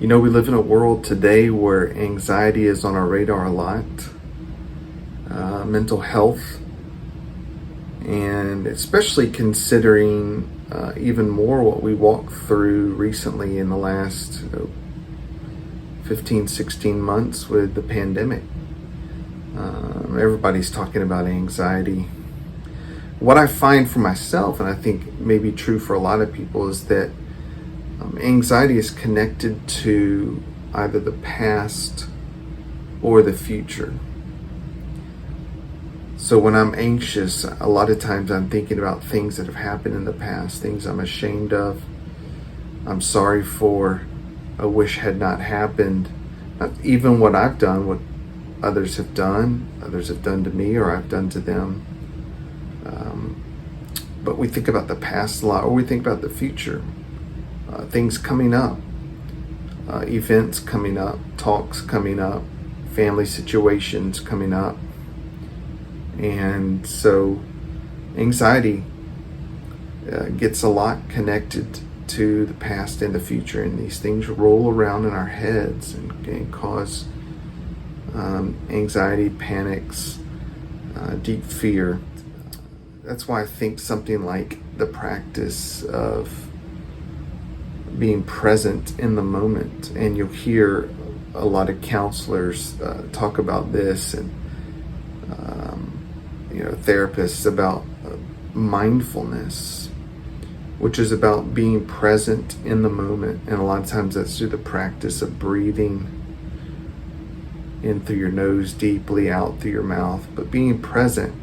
We live in a world today where anxiety is on our radar a lot, mental health, and especially considering even more what we walked through recently in the last 15, 16 months with the pandemic. Everybody's talking about anxiety. What I find for myself, and I think may be true for a lot of people, is that anxiety is connected to either the past or the future. So when I'm anxious, a lot of times I'm thinking about things that have happened in the past, things I'm ashamed of, I'm sorry for, I wish had not happened. Not even what I've done, what others have done to me, or I've done to them. But we think about the past a lot, or we think about the future. Things coming up, events coming up, talks coming up, family situations coming up. And so anxiety gets a lot connected to the past and the future, and these things roll around in our heads and cause anxiety, panics, deep fear. That's why I think something like the practice of being present in the moment, and you'll hear a lot of counselors talk about this, and therapists about mindfulness, which is about being present in the moment. And a lot of times that's through the practice of breathing in through your nose deeply, out through your mouth, but being present,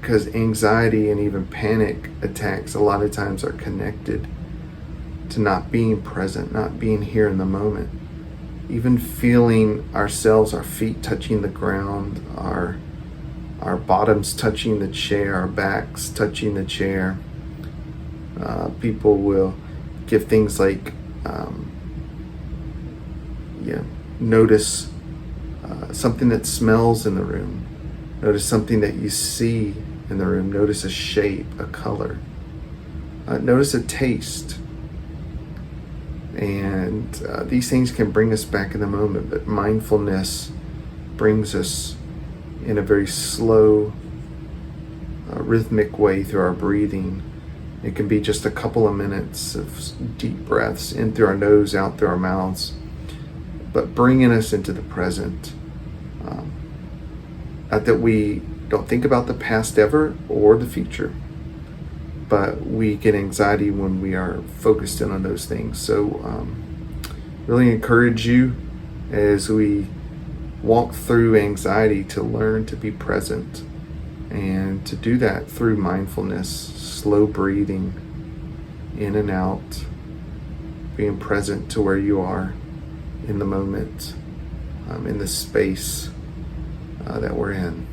because anxiety and even panic attacks a lot of times are connected to not being present, not being here in the moment. Even feeling ourselves, our feet touching the ground, our bottoms touching the chair, our backs touching the chair. People will give things like, notice something that smells in the room. Notice something that you see in the room. Notice a shape, a color. Notice a taste. And these things can bring us back in the moment, but mindfulness brings us in a very slow, rhythmic way through our breathing. It can be just a couple of minutes of deep breaths in through our nose, out through our mouths, but bringing us into the present. Not that we don't think about the past ever or the future, but we get anxiety when we are focused in on those things. So really encourage you as we walk through anxiety to learn to be present, and to do that through mindfulness, slow breathing in and out, being present to where you are in the moment, in the space that we're in.